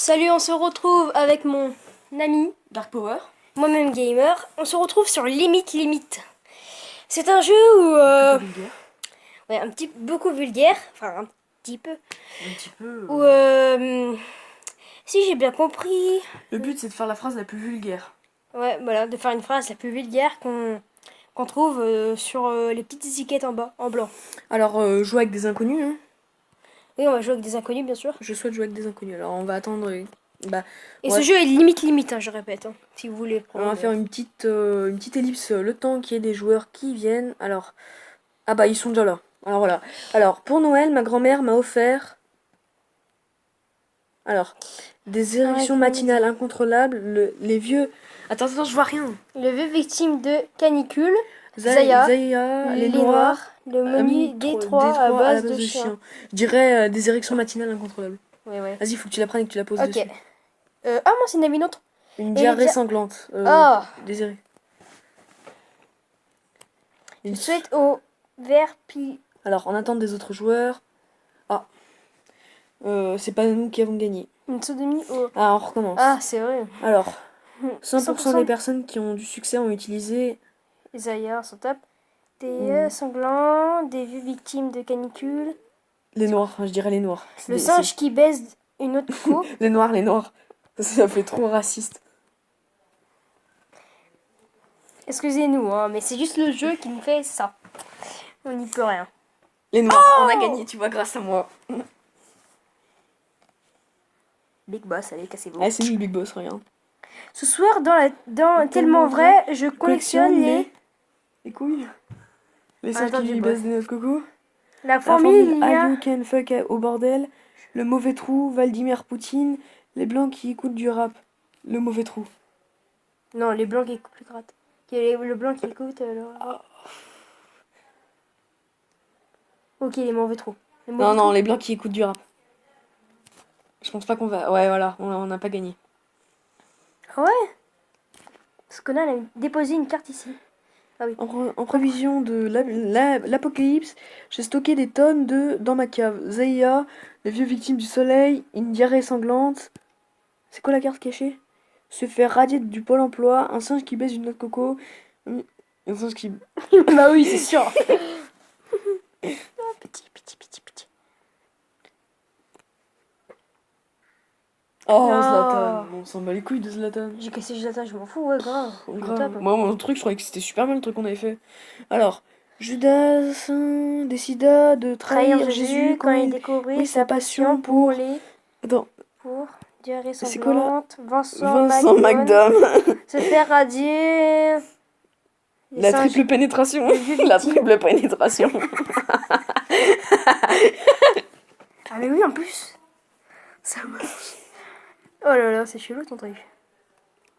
Salut, on se retrouve avec mon ami, Dark Power. moi-même gamer. On se retrouve sur Limite. C'est un jeu où... Un peu vulgaire. ouais, un petit beaucoup vulgaire. Enfin, un petit peu. Un petit peu. Où, si j'ai bien compris... Le but, c'est de faire la phrase la plus vulgaire. Ouais, voilà, de faire une phrase la plus vulgaire qu'on trouve sur les petites étiquettes en bas, en blanc. Alors, jouer avec des inconnus. Hein. Oui, on va jouer avec des inconnus, bien sûr. Je souhaite jouer avec des inconnus. Alors, on va attendre. Et ce jeu est limite, hein, je répète, hein, si vous voulez. On va faire une petite ellipse, le temps qu'il y ait des joueurs qui viennent. Alors, ah bah, ils sont déjà là. Alors voilà. Alors, pour Noël, ma grand-mère m'a offert. Alors, des érections matinales incontrôlables. Les vieux. Attends, je vois rien. Le vieux victime de canicule. Zaya, les noirs, le menu Détroit à base de chien. Je dirais des érections matinales incontrôlables. Ouais. Vas-y, faut que tu la prennes et que tu la poses Ok. dessus. Moi, c'est une autre. Une diarrhée sanglante. Désirée. Je souhaite au verpi. Alors, en attente des autres joueurs. Ah. C'est pas nous qui avons gagné. Une sodomie au... Ah, on recommence. Ah, c'est vrai. Alors, 100% des personnes qui ont du succès ont utilisé... Les ailleurs sont top. Des sanglants, des vieux victimes de canicule. Les noirs, je dirais les noirs. Le singe qui baise une autre co. Les noirs. Ça fait trop raciste. Excusez-nous, hein, mais c'est juste le jeu qui nous fait ça. On n'y peut rien. Les noirs, on a gagné, tu vois, grâce à moi. Big Boss, allez, cassez-vous. Ah, c'est lui le Big Boss, regarde. Ce soir, dans Tellement Vrai, je collectionne les couilles. Les singes qui baissent des noix de coco. La formule Are You Can Fuck au bordel. Le mauvais trou, Vladimir Poutine. Les blancs qui écoutent du rap. Le mauvais trou. Non, les blancs qui écoutent le gratte. Le blanc qui écoute le rap. Ok, les mauvais trous. Non, les blancs qui écoutent du rap. Je pense pas qu'on va... Ouais, voilà, on n'a pas gagné. Ah ouais. Ce connard a déposé une carte ici. Ah oui. En prévision de l'apocalypse, j'ai stocké des tonnes dans ma cave. Zaya, les vieux victimes du soleil, une diarrhée sanglante. C'est quoi la carte cachée? Se faire radier du pôle emploi, un singe qui baise une noix de coco, un singe qui... Bah oui, c'est sûr. Petit. Oh, Zlatan, on s'en bat les couilles de Zlatan. J'ai cassé Zlatan, je m'en fous, ouais, grave. Moi, mon truc, je croyais que c'était super bien le truc qu'on avait fait. Alors, Judas décida de trahir Jésus quand il découvrit sa passion pour les... Attends. Pour diarrhée C'est quoi là? Vincent McDom. Se faire radier... La triple pénétration. La triple pénétration. Ah mais oui, en plus. Ça marche. Oh là là, c'est chelou ton truc.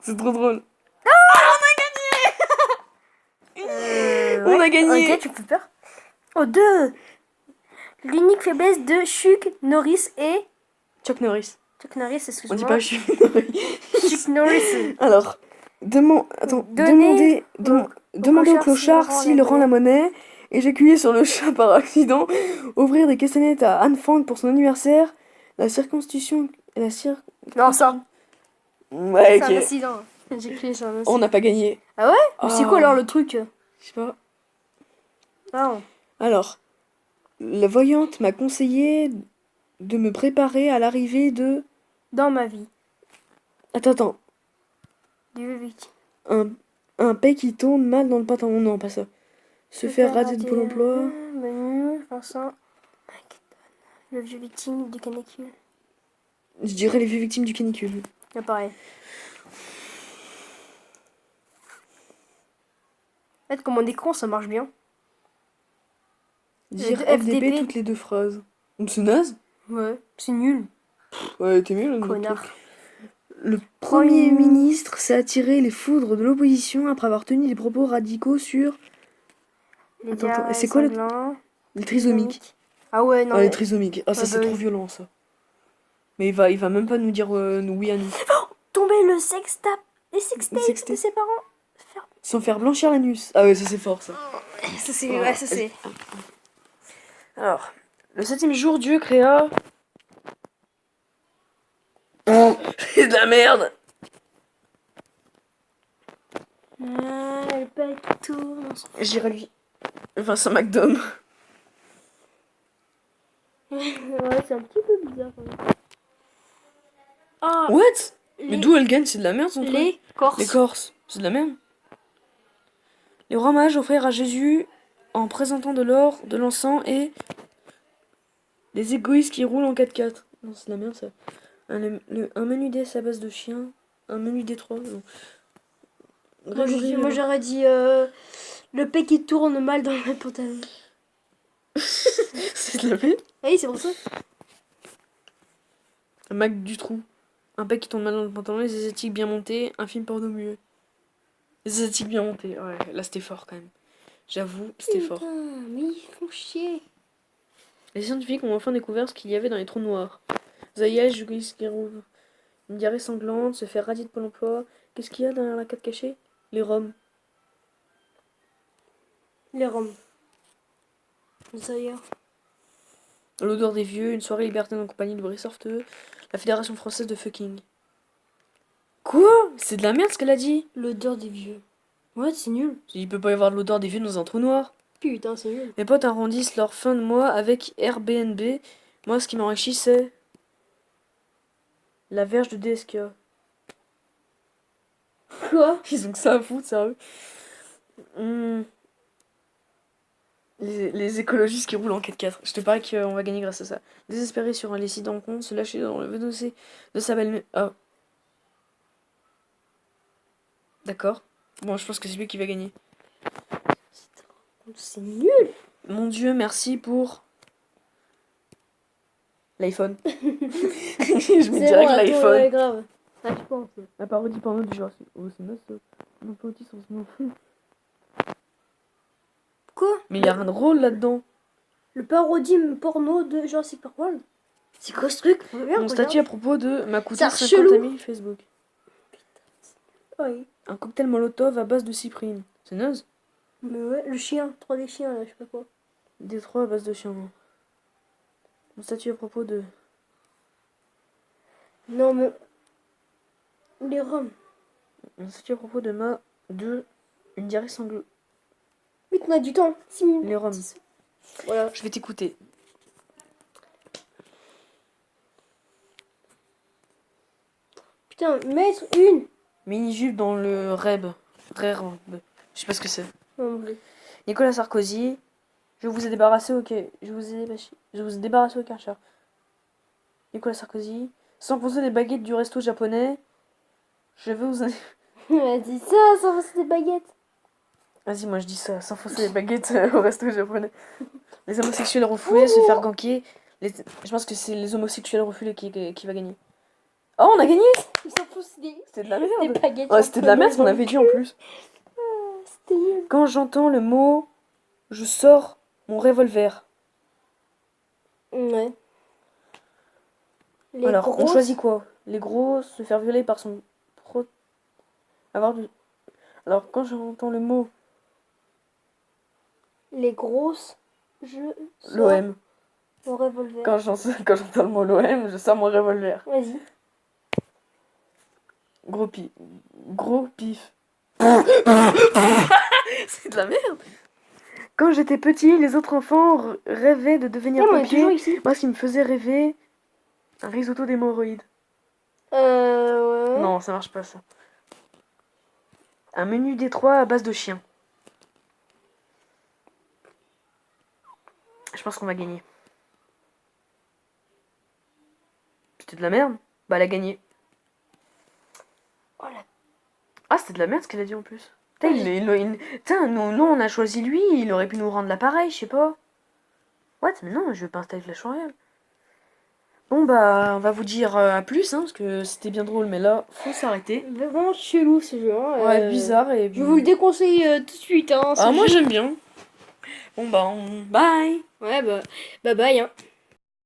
C'est trop drôle. Ah, on a gagné. Ok, tu me fais peur. Oh, 2. L'unique faiblesse de Chuck Norris et... Chuck Norris, excuse-moi. on dit pas Chuck Norris. Chuck Norris. Alors, demandez au clochard s'il rend la monnaie. Éjaculer sur le chat par accident. Ouvrir des castanettes à Anne Frank pour son anniversaire. La circonstitution... Non, ça. Ouais, ok. C'est un accident. J'ai crié sur un accident. On n'a pas gagné. Ah ouais? Mais c'est quoi alors le truc? Je sais pas. Ah. Alors, la voyante m'a conseillé de me préparer à l'arrivée de... Dans ma vie. Attends. Du victime. Un paix qui tourne mal dans le pantalon. Non, pas ça. Se faire rater de Pôle emploi. Menu, Vincent. Le vieux victime du canicule. Je dirais les vieux victimes du canicule. Ah, pareil. En fait, comme on est con, ça marche bien. Dire FDP toutes les 2 phrases. Donc c'est naze? Ouais, c'est nul. Ouais, t'es mieux, connard. Le Premier ministre s'est attiré les foudres de l'opposition après avoir tenu des propos radicaux sur... Attends, c'est quoi les trisomiques? Ah ouais, non. Les trisomiques. Ah, ça c'est trop violent, ça. Mais il va même pas nous dire oui à nous. Oh, tomber le sextape. Les sextapes de ses parents. Sans faire blanchir l'anus. Ah ouais, ça c'est fort, ça. Ça c'est... Alors, le 7e jour, Dieu créa... la merde. Le pack qui tourne. J'irai lui. Vincent McDom. Ouais, c'est un petit peu bizarre quand même. Ah, What? Mais d'où elle gagne? C'est de la merde son truc. les Corses. Les Corses. C'est de la merde. Les rois mages offrirent à Jésus en présentant de l'or, de l'encens et des égoïstes qui roulent en 4x4. Non, c'est de la merde ça. Un menu DS à base de chien. Un menu D3. Non. Moi j'aurais dit le pack qui tourne mal dans le pantalon. C'est de la merde. Oui, c'est pour ça. Un Mac du trou. Un pack qui tourne mal dans le pantalon, les esthétiques bien montées, un film porno muet. Les esthétiques bien montées, ouais, là c'était fort quand même. J'avoue, c'était fort. Putain, mais ils font chier. Les scientifiques ont enfin découvert ce qu'il y avait dans les trous noirs. Zaya, Jugis, Guérou, une diarrhée sanglante, se faire radier de Pôle emploi. Qu'est-ce qu'il y a derrière la carte cachée? Les Roms. Les Roms. D'ailleurs. L'odeur des vieux, une soirée libertaine en compagnie de Brice Horteux, la Fédération française de fucking. Quoi? C'est de la merde ce qu'elle a dit? L'odeur des vieux. Ouais, c'est nul. Il peut pas y avoir de l'odeur des vieux dans un trou noir. Putain, c'est nul. Mes potes arrondissent leur fin de mois avec Airbnb. Moi, ce qui m'enrichit, c'est la verge de DSK. Quoi? Ils ont que ça à foutre, sérieux. Les écologistes qui roulent en 4x4. Je te parie qu'on va gagner grâce à ça. Désespéré sur un lécide en compte, se lâcher dans le dossier de sa belle... Ah. D'accord. Bon, je pense que c'est lui qui va gagner. C'est nul. Mon Dieu, merci pour l'iPhone. Je me dirais que l'iPhone. Ouais, grave. Ah, je pense. La parodie porno du genre. Oh, c'est naze ça. On peut aussi s'en fout. Quoi? Mais il y a rien de drôle là-dedans. Le parodie porno de Jurassic Park World. C'est quoi ce truc? Mon statut à propos de m'a coûté C'est 50 chelou. amis Facebook. Oui. Un cocktail molotov à base de cyprine. C'est naze. Mais ouais, le chien, 3D chiens, là, je sais pas quoi. D3 à base de chien. Mon statut à propos de... Non, mais. Les Roms. Mon statut à propos de une diarrhée sanglante. Vite, on a du temps. 6 minutes. Les Roms. Voilà. Je vais t'écouter. Putain, mettre une. Mini-jupe dans le Reb. Je sais pas ce que c'est. Non, mais- Nicolas Sarkozy. Je vous ai débarrassé au Je vous ai débarrassé au Karcher. Nicolas Sarkozy. S'enfoncer des baguettes du resto japonais. Je veux vous... Vas-y, ça, c'est des baguettes. Vas-y, moi je dis ça. S'enfoncer des baguettes au resto japonais. Les homosexuels refoulés, se faire ganker. Je pense que c'est les homosexuels refoulés qui va gagner. Oh, on a gagné! Ils s'en foutent des C'était de la des merde. baguettes. Ouais, c'était de la merde ce qu'on avait dit en plus. C'était nul. Quand j'entends le mot, je sors mon revolver. Ouais. Les Alors, on grosses- choisit quoi? Les gros, se faire violer par son avoir du... Alors, quand j'entends le mot Les grosses. Je. sors l'OM, Mon revolver. quand j'entends le mot l'OM, je sors mon revolver. Vas-y. Gros pif. C'est de la merde. Quand j'étais petit, les autres enfants rêvaient de devenir On est pompiers. toujours ici. Moi, ce qui me faisait rêver, un risotto d'hémorroïdes. Ouais. Non, ça marche pas ça. Un menu D3 à base de chien. Je pense qu'on va gagner. C'était de la merde? Bah, elle a gagné. Oh la. Ah, c'était de la merde ce qu'elle a dit en plus. Putain, Putain, nous, on a choisi lui, il aurait pu nous rendre l'appareil, je sais pas. What? Mais non, je veux pas installer Clash Royale. Bon, bah, on va vous dire à plus, hein, parce que c'était bien drôle, mais là, faut s'arrêter. Vraiment chelou ce jeu. Hein. Ouais, bizarre et... Je vous le déconseille tout de suite. Hein, ce Ah, moi jeu. j'aime bien. Bon, bah, bye. Ouais, bah, bye bye. Hein.